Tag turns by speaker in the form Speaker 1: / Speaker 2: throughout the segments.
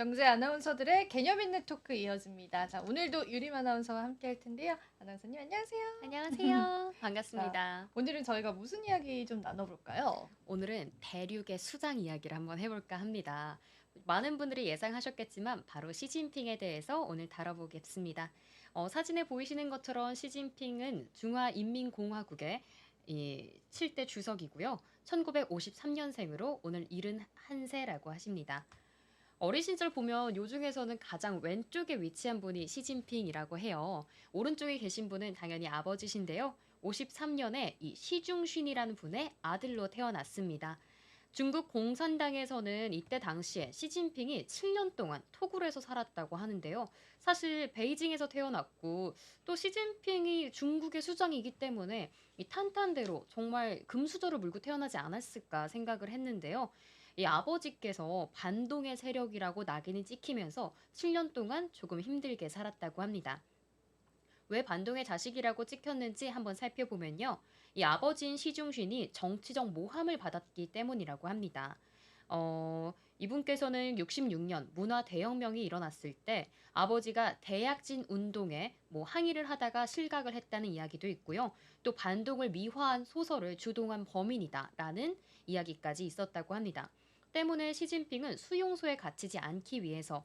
Speaker 1: 경제 아나운서들의 개념 있는 토크 이어집니다. 자, 오늘도 유림 아나운서와 함께 할 텐데요. 아나운서님 안녕하세요.
Speaker 2: 안녕하세요.
Speaker 1: 자,
Speaker 2: 반갑습니다.
Speaker 1: 오늘은 저희가 무슨 이야기 좀 나눠볼까요?
Speaker 2: 오늘은 대륙의 수장 이야기를 한번 해볼까 합니다. 많은 분들이 예상하셨겠지만 바로 시진핑에 대해서 오늘 다뤄보겠습니다. 사진에 보이시는 것처럼 시진핑은 중화인민공화국의 7대 주석이고요. 1953년생으로 오늘 71세라고 하십니다. 어린 시절 보면 요 중에서는 가장 왼쪽에 위치한 분이 시진핑이라고 해요. 오른쪽에 계신 분은 당연히 아버지신데요. 53년에 이 시중신이라는 분의 아들로 태어났습니다. 중국 공산당에서는 이때 당시에 시진핑이 7년 동안 토굴에서 살았다고 하는데요. 사실 베이징에서 태어났고 또 시진핑이 중국의 수장이기 때문에 이 탄탄대로 정말 금수저를 물고 태어나지 않았을까 생각을 했는데요. 이 아버지께서 반동의 세력이라고 낙인이 찍히면서 7년 동안 조금 힘들게 살았다고 합니다. 왜 반동의 자식이라고 찍혔는지 한번 살펴보면요. 이 아버지인 시중신이 정치적 모함을 받았기 때문이라고 합니다. 이분께서는 66년 문화 대혁명이 일어났을 때 아버지가 대약진 운동에 항의를 하다가 실각을 했다는 이야기도 있고요. 또 반동을 미화한 소설을 주동한 범인이다라는 이야기까지 있었다고 합니다. 때문에 시진핑은 수용소에 갇히지 않기 위해서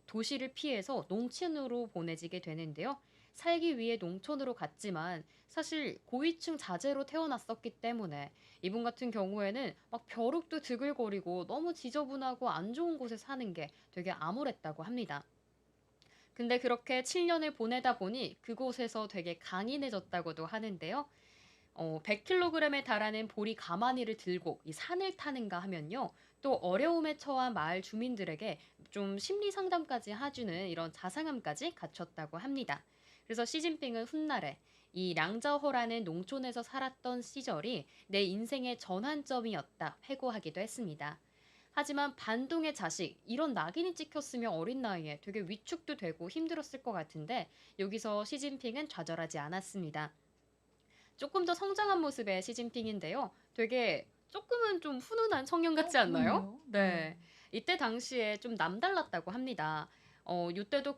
Speaker 2: 도시를 피해서 농촌으로 보내지게 되는데요. 살기 위해 농촌으로 갔지만 사실 고위층 자제로 태어났었기 때문에 이분 같은 경우에는 막 벼룩도 드글거리고 너무 지저분하고 안 좋은 곳에 사는 게 되게 암울했다고 합니다. 근데 그렇게 7년을 보내다 보니 그곳에서 되게 강인해졌다고도 하는데요. 100kg에 달하는 보리 가마니를 들고 이 산을 타는가 하면요. 또 어려움에 처한 마을 주민들에게 좀 심리 상담까지 해주는 이런 자상함까지 갖췄다고 합니다. 그래서 시진핑은 훗날에 이 량저호라는 농촌에서 살았던 시절이 내 인생의 전환점이었다 회고하기도 했습니다. 하지만 반동의 자식, 이런 낙인이 찍혔으면 어린 나이에 되게 위축도 되고 힘들었을 것 같은데 여기서 시진핑은 좌절하지 않았습니다. 조금 더 성장한 모습의 시진핑인데요. 되게 조금은 좀 훈훈한 청년 같지 않나요?
Speaker 1: 그렇네요. 네.
Speaker 2: 네. 이때 당시에 좀 남달랐다고 합니다. 요때도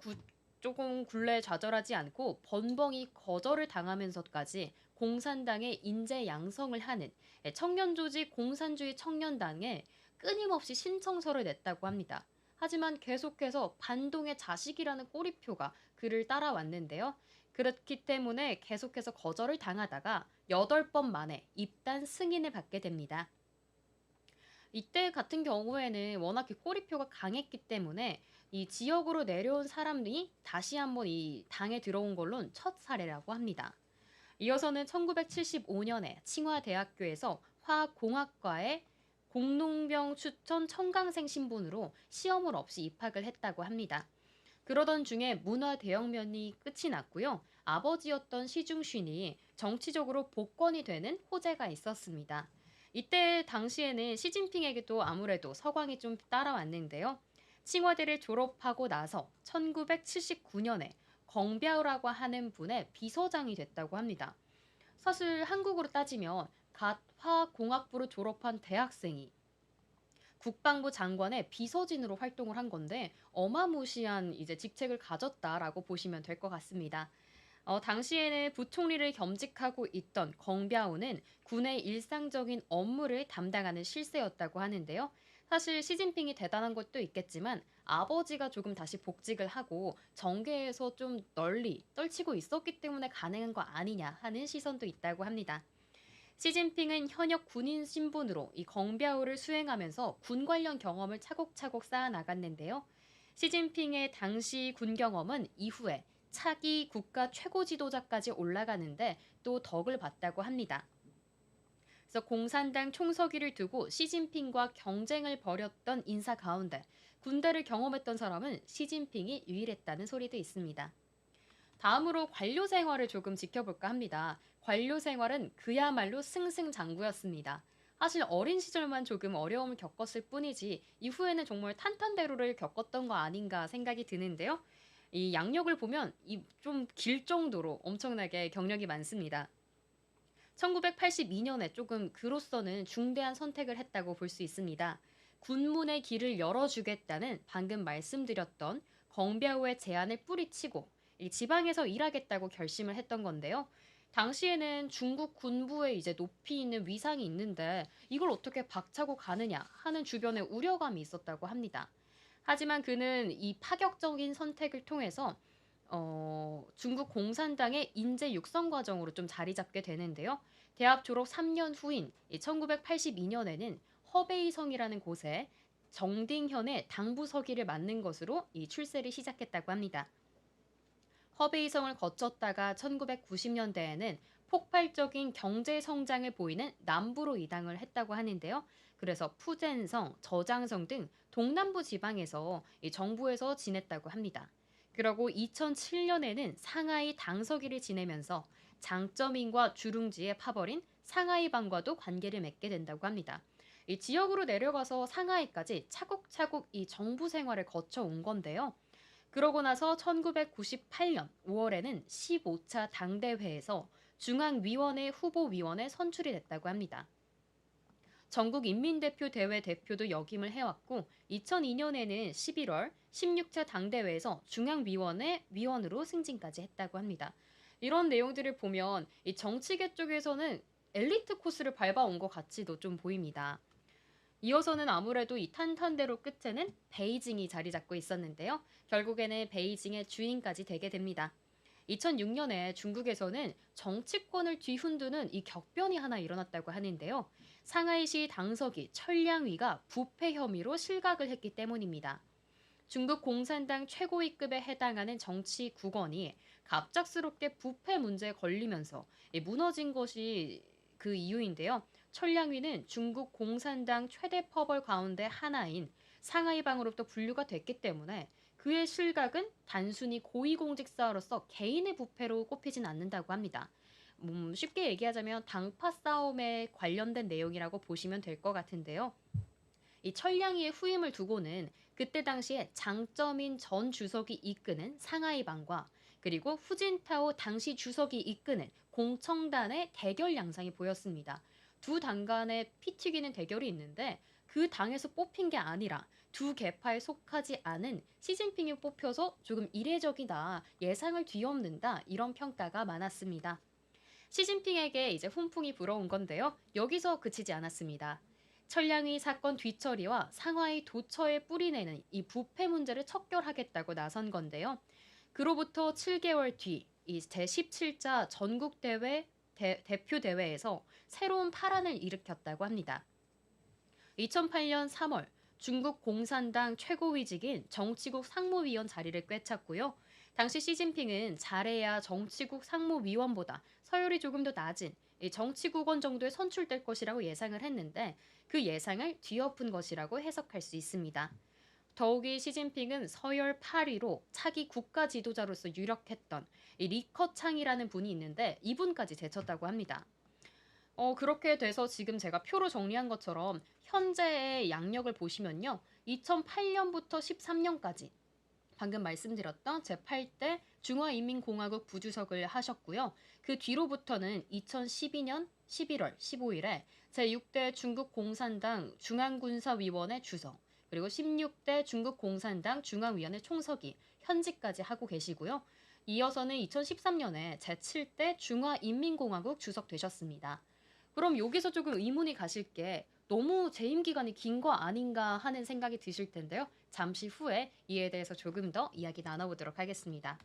Speaker 2: 조금 굴레 좌절하지 않고 번번이 거절을 당하면서까지 공산당의 인재 양성을 하는 청년 조직 공산주의 청년당에 끊임없이 신청서를 냈다고 합니다. 하지만 계속해서 반동의 자식이라는 꼬리표가 그를 따라왔는데요. 그렇기 때문에 계속해서 거절을 당하다가 8번 만에 입단 승인을 받게 됩니다. 이때 같은 경우에는 워낙 꼬리표가 강했기 때문에 이 지역으로 내려온 사람이 다시 한번 이 당에 들어온 걸로는 첫 사례라고 합니다. 이어서는 1975년에 칭화대학교에서 화학공학과에 공농병 추천 청강생 신분으로 시험을 없이 입학을 했다고 합니다. 그러던 중에 문화 대혁명이 끝이 났고요. 아버지였던 시중신이 정치적으로 복권이 되는 호재가 있었습니다. 이때 당시에는 시진핑에게도 아무래도 서광이 좀 따라왔는데요. 칭화대를 졸업하고 나서 1979년에 껑비아오라고 하는 분의 비서장이 됐다고 합니다. 사실 한국으로 따지면 갓 화학공학부를 졸업한 대학생이 국방부 장관의 비서진으로 활동을 한 건데 어마무시한 이제 직책을 가졌다라고 보시면 될 것 같습니다. 당시에는 부총리를 겸직하고 있던 껑비아오는 군의 일상적인 업무를 담당하는 실세였다고 하는데요. 사실 시진핑이 대단한 것도 있겠지만 아버지가 조금 다시 복직을 하고 정계에서 좀 널리 떨치고 있었기 때문에 가능한 거 아니냐 하는 시선도 있다고 합니다. 시진핑은 현역 군인 신분으로 이 껑비아오를 수행하면서 군 관련 경험을 차곡차곡 쌓아 나갔는데요. 시진핑의 당시 군 경험은 이후에 차기 국가 최고 지도자까지 올라가는데 또 덕을 봤다고 합니다. 그래서 공산당 총서기를 두고 시진핑과 경쟁을 벌였던 인사 가운데 군대를 경험했던 사람은 시진핑이 유일했다는 소리도 있습니다. 다음으로 관료 생활을 조금 지켜볼까 합니다. 관료 생활은 그야말로 승승장구였습니다. 사실 어린 시절만 조금 어려움을 겪었을 뿐이지 이후에는 정말 탄탄대로를 겪었던 거 아닌가 생각이 드는데요. 이 양력을 보면 이 좀 길 정도로 엄청나게 경력이 많습니다. 1982년에 조금 그로서는 중대한 선택을 했다고 볼 수 있습니다. 군문의 길을 열어주겠다는 방금 말씀드렸던 껑비아오의 제안을 뿌리치고 이 지방에서 일하겠다고 결심을 했던 건데요. 당시에는 중국 군부에 이제 높이 있는 위상이 있는데 이걸 어떻게 박차고 가느냐 하는 주변에 우려감이 있었다고 합니다. 하지만 그는 이 파격적인 선택을 통해서 중국 공산당의 인재 육성 과정으로 좀 자리 잡게 되는데요. 대학 졸업 3년 후인 1982년에는 허베이성이라는 곳에 정딩현의 당부서기를 맡는 것으로 이 출세를 시작했다고 합니다. 허베이성을 거쳤다가 1990년대에는 폭발적인 경제 성장을 보이는 남부로 이당을 했다고 하는데요. 그래서 푸젠성, 저장성 등 동남부 지방에서 이 정부에서 지냈다고 합니다. 그리고 2007년에는 상하이 당서기를 지내면서 장쩌민과 주룽지에 파버린 상하이방과도 관계를 맺게 된다고 합니다. 이 지역으로 내려가서 상하이까지 차곡차곡 이 정부 생활을 거쳐온 건데요. 그러고 나서 1998년 5월에는 15차 당대회에서 중앙위원회 후보위원에 선출이 됐다고 합니다. 전국인민대표 대회 대표도 역임을 해왔고 2002년에는 11월 16차 당대회에서 중앙위원회 위원으로 승진까지 했다고 합니다. 이런 내용들을 보면 이 정치계 쪽에서는 엘리트 코스를 밟아온 것 같이도 좀 보입니다. 이어서는 아무래도 이 탄탄대로 끝에는 베이징이 자리 잡고 있었는데요. 결국에는 베이징의 주인까지 되게 됩니다. 2006년에 중국에서는 정치권을 뒤흔드는 이 격변이 하나 일어났다고 하는데요. 상하이시 당서기 천량위가 부패 혐의로 실각을 했기 때문입니다. 중국 공산당 최고위급에 해당하는 정치 국원이 갑작스럽게 부패 문제에 걸리면서 무너진 것이 그 이유인데요. 천량위는 중국 공산당 최대 퍼벌 가운데 하나인 상하이방으로부터 분류가 됐기 때문에 그의 실각은 단순히 고위공직자로서 개인의 부패로 꼽히진 않는다고 합니다. 쉽게 얘기하자면 당파 싸움에 관련된 내용이라고 보시면 될 것 같은데요. 이 천량위의 후임을 두고는 그때 당시에 장쩌민 전 주석이 이끄는 상하이방과 그리고 후진타오 당시 주석이 이끄는 공청단의 대결 양상이 보였습니다. 두 당 간의 피 튀기는 대결이 있는데 그 당에서 뽑힌 게 아니라 두 계파에 속하지 않은 시진핑이 뽑혀서 조금 이례적이다, 예상을 뒤엎는다 이런 평가가 많았습니다. 시진핑에게 이제 훈풍이 불어온 건데요. 여기서 그치지 않았습니다. 천량위 사건 뒤처리와 상하이 도처에 뿌리내는 이 부패 문제를 척결하겠다고 나선 건데요. 그로부터 7개월 뒤 이 제17자 전국대회 대표대회에서 새로운 파란을 일으켰다고 합니다. 2008년 3월 중국 공산당 최고위직인 정치국 상무위원 자리를 꿰찼고요. 당시 시진핑은 잘해야 정치국 상무위원보다 서열이 조금 더 낮은 정치국원 정도에 선출될 것이라고 예상을 했는데 그 예상을 뒤엎은 것이라고 해석할 수 있습니다. 더욱이 시진핑은 서열 8위로 차기 국가 지도자로서 유력했던 리커창이라는 분이 있는데 이분까지 제쳤다고 합니다. 그렇게 돼서 지금 제가 표로 정리한 것처럼 현재의 양력을 보시면요. 2008년부터 13년까지 방금 말씀드렸던 제8대 중화인민공화국 부주석을 하셨고요. 그 뒤로부터는 2012년 11월 15일에 제6대 중국공산당 중앙군사위원회 주석, 그리고 16대 중국공산당 중앙위원회 총서기, 현직까지 하고 계시고요. 이어서는 2013년에 제7대 중화인민공화국 주석 되셨습니다. 그럼 여기서 조금 의문이 가실 게 너무 재임 기간이 긴 거 아닌가 하는 생각이 드실 텐데요. 잠시 후에 이에 대해서 조금 더 이야기 나눠보도록 하겠습니다.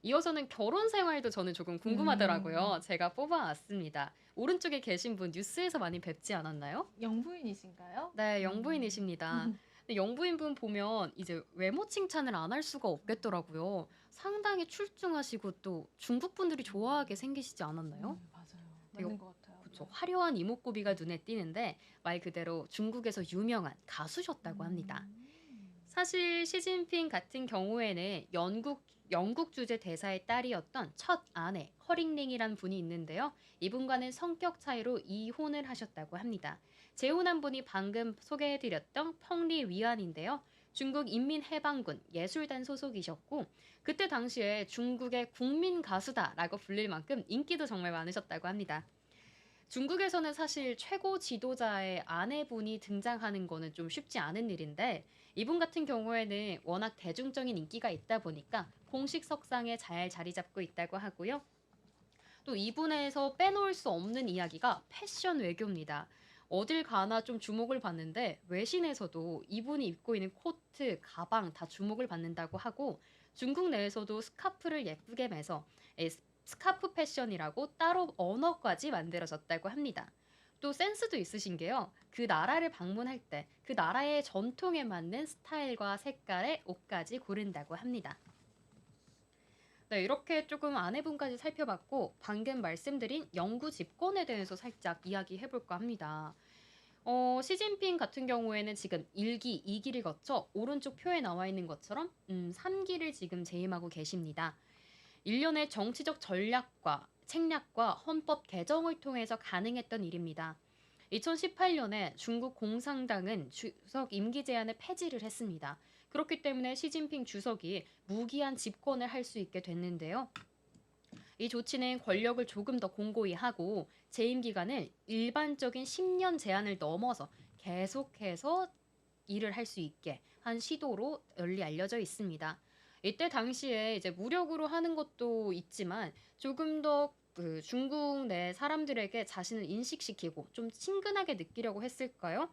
Speaker 2: 이어서는 결혼 생활도 저는 조금 궁금하더라고요. 제가 뽑아왔습니다. 오른쪽에 계신 분 뉴스에서 많이 뵙지 않았나요?
Speaker 1: 영부인이신가요?
Speaker 2: 네, 영부인이십니다. 근데 영부인분 보면 이제 외모 칭찬을 안 할 수가 없겠더라고요. 상당히 출중하시고 또 중국 분들이 좋아하게 생기시지 않았나요?
Speaker 1: 맞아요.
Speaker 2: 되게
Speaker 1: 맞는 것 같아요.
Speaker 2: 그쵸. 화려한 이목구비가 눈에 띄는데 말 그대로 중국에서 유명한 가수셨다고 합니다. 사실 시진핑 같은 경우에는 영국 주재 대사의 딸이었던 첫 아내 허링링이란 분이 있는데요. 이분과는 성격 차이로 이혼을 하셨다고 합니다. 재혼한 분이 방금 소개해드렸던 펑리 위안인데요. 중국 인민해방군 예술단 소속이셨고 그때 당시에 중국의 국민 가수다라고 불릴 만큼 인기도 정말 많으셨다고 합니다. 중국에서는 사실 최고 지도자의 아내분이 등장하는 거는 좀 쉽지 않은 일인데 이분 같은 경우에는 워낙 대중적인 인기가 있다 보니까 공식 석상에 잘 자리 잡고 있다고 하고요. 또 이분에서 빼놓을 수 없는 이야기가 패션 외교입니다. 어딜 가나 좀 주목을 받는데 외신에서도 이분이 입고 있는 코트, 가방 다 주목을 받는다고 하고 중국 내에서도 스카프를 예쁘게 매서 스카프 패션이라고 따로 언어까지 만들어졌다고 합니다. 또 센스도 있으신 게요. 그 나라를 방문할 때 그 나라의 전통에 맞는 스타일과 색깔의 옷까지 고른다고 합니다. 네, 이렇게 조금 아내분까지 살펴봤고 방금 말씀드린 영구 집권에 대해서 살짝 이야기해 볼까 합니다. 시진핑 같은 경우에는 지금 1기, 2기를 거쳐 오른쪽 표에 나와 있는 것처럼 3기를 지금 재임하고 계십니다. 일련의 정치적 전략과 책략과 헌법 개정을 통해서 가능했던 일입니다. 2018년에 중국 공산당은 주석 임기 제한을 폐지를 했습니다. 그렇기 때문에 시진핑 주석이 무기한 집권을 할 수 있게 됐는데요. 이 조치는 권력을 조금 더 공고히 하고 재임 기간을 일반적인 10년 제한을 넘어서 계속해서 일을 할 수 있게 한 시도로 널리 알려져 있습니다. 이때 당시에 이제 무력으로 하는 것도 있지만 조금 더 그 중국 내 사람들에게 자신을 인식시키고 좀 친근하게 느끼려고 했을까요?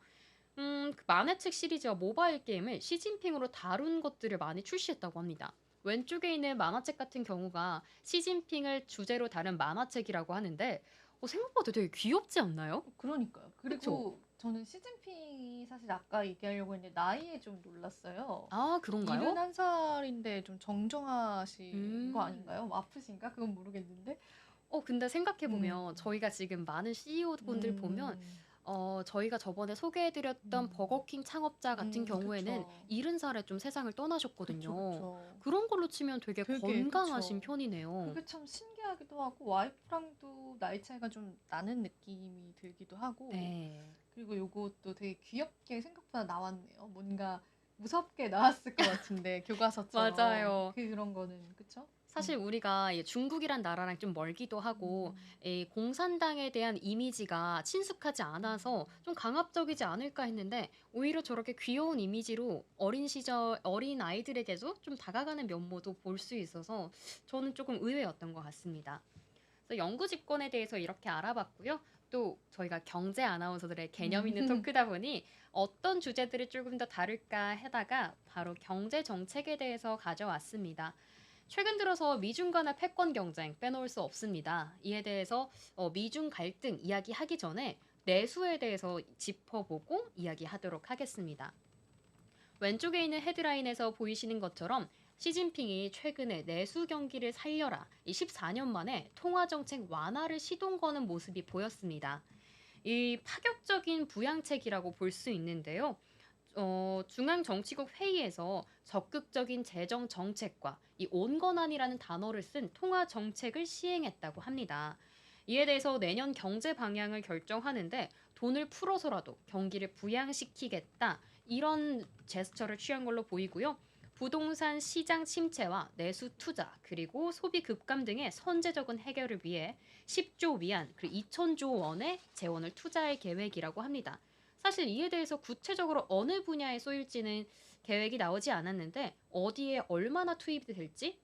Speaker 2: 그 만화책 시리즈와 모바일 게임을 시진핑으로 다룬 것들을 많이 출시했다고 합니다. 왼쪽에 있는 만화책 같은 경우가 시진핑을 주제로 다룬 만화책이라고 하는데 생각보다 되게 귀엽지 않나요?
Speaker 1: 그러니까요.
Speaker 2: 그쵸?
Speaker 1: 그리고 저는 시진핑이 사실 아까 얘기하려고 했는데 나이에 좀 놀랐어요.
Speaker 2: 아, 그런가요?
Speaker 1: 71살인데 좀 정정하신 거
Speaker 2: 음.
Speaker 1: 아닌가요? 뭐 아프신가? 그건 모르겠는데.
Speaker 2: 근데 생각해보면
Speaker 1: 음.
Speaker 2: 저희가 지금 많은 CEO분들 보면
Speaker 1: 음.
Speaker 2: 저희가 저번에 소개해드렸던
Speaker 1: 음.
Speaker 2: 버거킹 창업자 같은 경우에는
Speaker 1: 그쵸.
Speaker 2: 70살에 좀 세상을
Speaker 1: 그쵸,
Speaker 2: 떠나셨거든요.
Speaker 1: 그쵸.
Speaker 2: 그런 걸로 치면 되게
Speaker 1: 되게
Speaker 2: 건강하신
Speaker 1: 그쵸.
Speaker 2: 편이네요.
Speaker 1: 그게 참 신기하기도 하고 와이프랑도 나이 차이가 좀 나는 느낌이 들기도 하고
Speaker 2: 네.
Speaker 1: 그리고 요것도 되게 귀엽게 생각보다 나왔네요. 뭔가 무섭게 나왔을 것 같은데 교과서처럼
Speaker 2: 맞아요.
Speaker 1: 그런 거는 그쵸?
Speaker 2: 사실 우리가 이 중국이란 나라랑 좀 멀기도 하고
Speaker 1: 음.
Speaker 2: 이 공산당에 대한 이미지가 친숙하지 않아서
Speaker 1: 음.
Speaker 2: 좀 강압적이지 않을까 했는데 오히려 저렇게 귀여운 이미지로 어린 시절 어린 아이들에게도 좀 다가가는 면모도 볼 수 있어서 저는 조금 의외였던 것 같습니다. 그래서 영구 집권에 대해서 이렇게 알아봤고요. 또 저희가 경제 아나운서들의 개념 있는
Speaker 1: 음.
Speaker 2: 토크다 보니 어떤 주제들을 조금 더 다룰까 하다가 바로 경제 정책에 대해서 가져왔습니다. 최근 들어서 미중 간의 패권 경쟁 빼놓을 수 없습니다. 이에 대해서 미중 갈등 이야기하기 전에 내수에 대해서 짚어보고 이야기하도록 하겠습니다. 왼쪽에 있는 헤드라인에서 보이시는 것처럼 시진핑이 최근에 내수 경기를 살려라 이 14년 만에 통화 정책 완화를 시동 거는 모습이 보였습니다. 이 파격적인 부양책이라고 볼 수 있는데요. 중앙정치국 회의에서 적극적인 재정 정책과 이 온건한이라는 단어를 쓴 통화 정책을 시행했다고 합니다. 이에 대해서 내년 경제 방향을 결정하는데 돈을 풀어서라도 경기를 부양시키겠다 이런 제스처를 취한 걸로 보이고요. 부동산 시장 침체와 내수 투자 그리고 소비 급감 등의 선제적인 해결을 위해 10조 위안 그리고 2천조 원의 재원을 투자할 계획이라고 합니다. 사실 이에 대해서 구체적으로 어느 분야에 쏘일지는 계획이 나오지 않았는데 어디에 얼마나 투입이 될지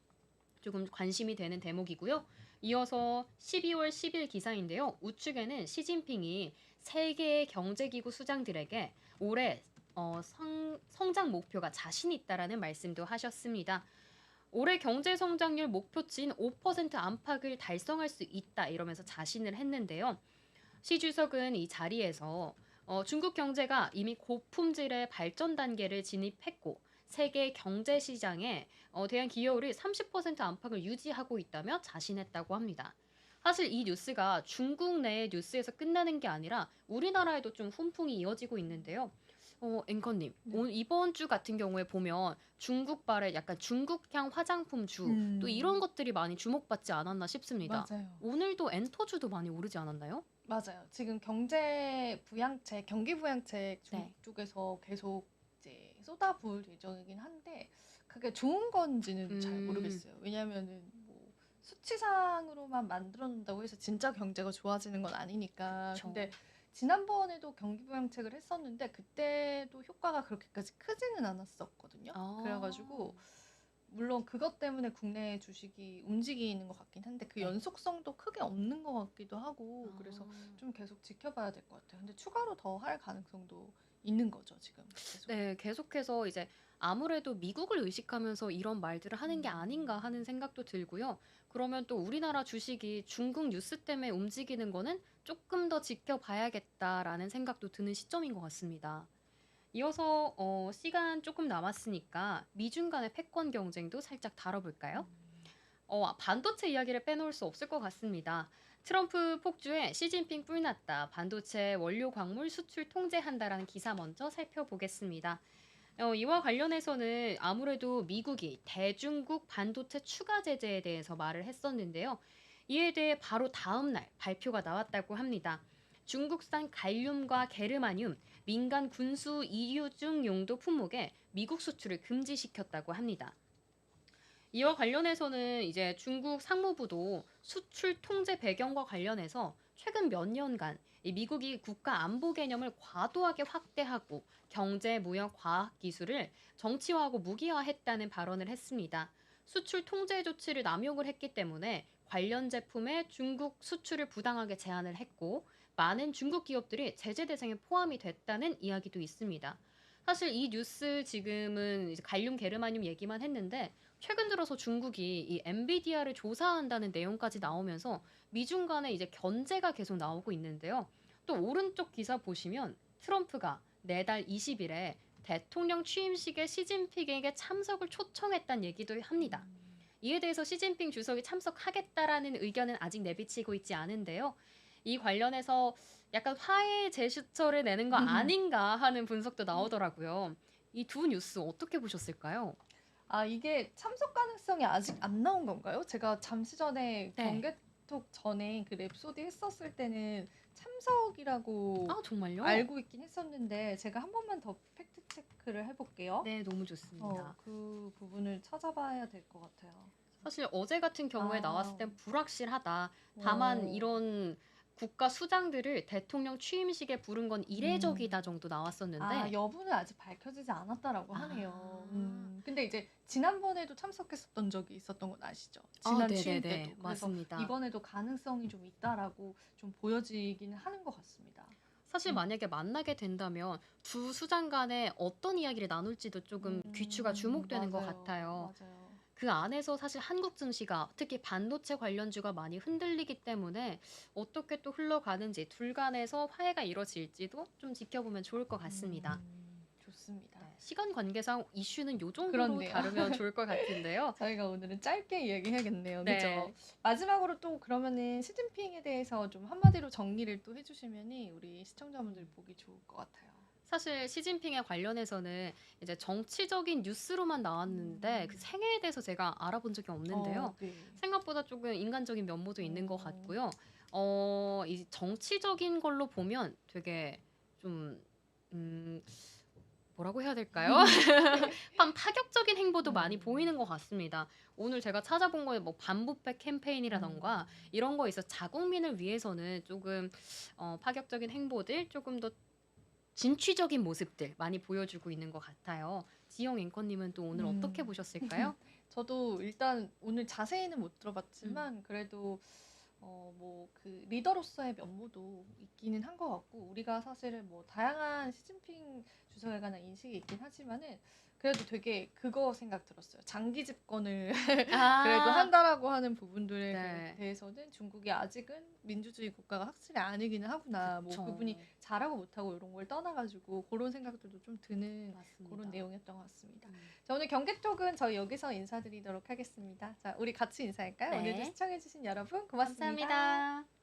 Speaker 2: 조금 관심이 되는 대목이고요. 이어서 12월 10일 기사인데요. 우측에는 시진핑이 세계 경제기구 수장들에게 올해 성장 목표가 자신 있다라는 말씀도 하셨습니다. 올해 경제 성장률 목표치인 5% 안팎을 달성할 수 있다 이러면서 자신을 했는데요. 시 주석은 이 자리에서 중국 경제가 이미 고품질의 발전 단계를 진입했고 세계 경제 시장에 대한 기여율이 30% 안팎을 유지하고 있다며 자신했다고 합니다. 사실 이 뉴스가 중국 내의 뉴스에서 끝나는 게 아니라 우리나라에도 좀 훈풍이 이어지고 있는데요. 앵커님,
Speaker 1: 네.
Speaker 2: 이번 주 같은 경우에 보면 중국발의 약간 중국향 화장품주 또 이런
Speaker 1: 음.
Speaker 2: 것들이 많이 주목받지 않았나 싶습니다.
Speaker 1: 맞아요.
Speaker 2: 오늘도 엔터주도 많이 오르지 않았나요?
Speaker 1: 맞아요. 지금 경제 부양책, 경기 부양책
Speaker 2: 네.
Speaker 1: 중국 쪽에서 계속 이제 쏟아부을 예정이긴 한데 그게 좋은 건지는 잘
Speaker 2: 음.
Speaker 1: 모르겠어요. 왜냐면은 뭐 수치상으로만 만들어 놓는다고 해서 진짜 경제가 좋아지는 건 아니니까.
Speaker 2: 그쵸.
Speaker 1: 근데 지난번에도 경기 부양책을 했었는데 그때도 효과가 그렇게까지 크지는 않았었거든요. 그래가지고
Speaker 2: 아.
Speaker 1: 물론 그것 때문에 국내 주식이 움직이는 것 같긴 한데 그
Speaker 2: 네.
Speaker 1: 연속성도 크게 없는 것 같기도 하고 그래서
Speaker 2: 아.
Speaker 1: 좀 계속 지켜봐야 될 것 같아요. 근데 추가로 더 할 가능성도 있는 거죠, 지금 계속.
Speaker 2: 네. 계속해서 이제 아무래도 미국을 의식하면서 이런 말들을 하는 게 아닌가 하는 생각도 들고요. 그러면 또 우리나라 주식이 중국 뉴스 때문에 움직이는 거는 조금 더 지켜봐야겠다라는 생각도 드는 시점인 것 같습니다. 이어서 시간 조금 남았으니까 미중 간의 패권 경쟁도 살짝 다뤄볼까요?
Speaker 1: 음.
Speaker 2: 반도체 이야기를 빼놓을 수 없을 것 같습니다. 트럼프 폭주에 시진핑 뿔났다. 반도체 원료 광물 수출 통제한다라는 기사 먼저 살펴보겠습니다. 이와 관련해서는 아무래도 미국이 대중국 반도체 추가 제재에 대해서 말을 했었는데요. 이에 대해 바로 다음 날 발표가 나왔다고 합니다. 중국산 갈륨과 게르마늄, 민간 군수 이유중 용도 품목에 미국 수출을 금지시켰다고 합니다. 이와 관련해서는 이제 중국 상무부도 수출 통제 배경과 관련해서 최근 몇 년간 이 미국이 국가 안보 개념을 과도하게 확대하고 경제, 무역, 과학 기술을 정치화하고 무기화했다는 발언을 했습니다. 수출 통제 조치를 남용을 했기 때문에 관련 제품의 중국 수출을 부당하게 제한을 했고 많은 중국 기업들이 제재 대상에 포함이 됐다는 이야기도 있습니다. 사실 이 뉴스 지금은 이제 갈륨 게르마늄 얘기만 했는데 최근 들어서 중국이 이 엔비디아를 조사한다는 내용까지 나오면서 미중 간에 이제 견제가 계속 나오고 있는데요. 또 오른쪽 기사 보시면 트럼프가 내달 20일에 대통령 취임식에 시진핑에게 참석을 초청했다는 얘기도 합니다. 이에 대해서 시진핑 주석이 참석하겠다라는 의견은 아직 내비치고 있지 않은데요. 이 관련해서 약간 화해 제스처를 내는 거 아닌가 하는 분석도 나오더라고요. 이 두 뉴스 어떻게 보셨을까요?
Speaker 1: 아, 이게 참석 가능성이 아직 안 나온 건가요? 제가 잠시 전에
Speaker 2: 네.
Speaker 1: 경개톡 전에 그 랩소디 했었을 때는 참석이라고
Speaker 2: 아, 정말요?
Speaker 1: 알고 있긴 했었는데 제가 한 번만 더 팩트 체크를 해볼게요.
Speaker 2: 네, 너무 좋습니다.
Speaker 1: 그 부분을 찾아봐야 될 것 같아요.
Speaker 2: 사실 어제 같은 경우에 나왔을
Speaker 1: 아,
Speaker 2: 땐 불확실하다. 다만
Speaker 1: 어,
Speaker 2: 이런 국가 수장들을 대통령 취임식에 부른 건 이례적이다
Speaker 1: 음.
Speaker 2: 정도
Speaker 1: 아,
Speaker 2: 나왔었는데
Speaker 1: 여부는 아직 밝혀지지 않았다라고 하네요.
Speaker 2: 아.
Speaker 1: 근데 이제 지난번에도 참석했었던 적이 있었던 건 아시죠?
Speaker 2: 아,
Speaker 1: 지난 취임
Speaker 2: 네네네.
Speaker 1: 때도. 그래서
Speaker 2: 맞습니다.
Speaker 1: 이번에도 가능성이 좀 있다라고 좀 보여지기는 하는 것 같습니다.
Speaker 2: 사실
Speaker 1: 음.
Speaker 2: 만약에 만나게 된다면 두 수장 간에 어떤 이야기를 나눌지도 조금 귀추가 주목되는 것 같아요.
Speaker 1: 맞아요.
Speaker 2: 그 안에서 사실 한국 증시가 특히 반도체 관련주가 많이 흔들리기 때문에 어떻게 또 흘러가는지 둘 간에서 화해가 이뤄질지도 좀 지켜보면 좋을 것 같습니다.
Speaker 1: 좋습니다.
Speaker 2: 네, 시간 관계상 이슈는 요 정도로
Speaker 1: 그렇네요.
Speaker 2: 다루면 좋을 것 같은데요.
Speaker 1: 저희가 오늘은 짧게 이야기해야겠네요. 그죠?
Speaker 2: 네.
Speaker 1: 마지막으로 또 그러면은 시진핑에 대해서 좀 한마디로 정리를 또 해주시면이 우리 시청자분들 보기 좋을 것 같아요.
Speaker 2: 사실 시진핑에 관련해서는 이제 정치적인 뉴스로만 나왔는데 그
Speaker 1: 음.
Speaker 2: 생애에 대해서 제가 알아본 적이 없는데요.
Speaker 1: 네.
Speaker 2: 생각보다 조금 인간적인 면모도 있는 것
Speaker 1: 어,
Speaker 2: 같고요. 이 정치적인 걸로 보면 되게 좀, 음, 뭐라고 해야 될까요? 한 파격적인 행보도 많이
Speaker 1: 음,
Speaker 2: 보이는 것 같습니다. 오늘 제가 찾아본 거에 뭐 반부패 캠페인이라던가
Speaker 1: 음.
Speaker 2: 이런 거에 있어 자국민을 위해서는 조금 파격적인 행보들, 조금 더 진취적인 모습들 많이 보여주고 있는 것 같아요. 지영 앵커님은 또 오늘 어떻게
Speaker 1: 음.
Speaker 2: 보셨을까요?
Speaker 1: 저도 일단 오늘 자세히는 못
Speaker 2: 음.
Speaker 1: 들어봤지만 그래도 뭐 그 리더로서의 면모도 있기는 한 것 같고 우리가 사실은 뭐 다양한 시진핑 주석에 관한 인식이 있긴 하지만은 그래도 되게 그거 생각 들었어요. 장기 집권을 그래도
Speaker 2: 아,
Speaker 1: 한다라고 하는 부분들에
Speaker 2: 네.
Speaker 1: 대해서는 중국이 아직은 민주주의 국가가 확실히 아니기는 하구나. 뭐
Speaker 2: 그쵸.
Speaker 1: 그분이 잘하고 못하고 이런 걸 떠나가지고 그런 생각들도 좀 드는 그런
Speaker 2: 맞습니다.
Speaker 1: 내용이었던 것 같습니다.
Speaker 2: 음.
Speaker 1: 자, 오늘 경계톡은 저희 여기서 인사드리도록 하겠습니다. 자, 우리 같이 인사할까요? 오늘도
Speaker 2: 네.
Speaker 1: 시청해주신 여러분 고맙습니다.
Speaker 2: 감사합니다.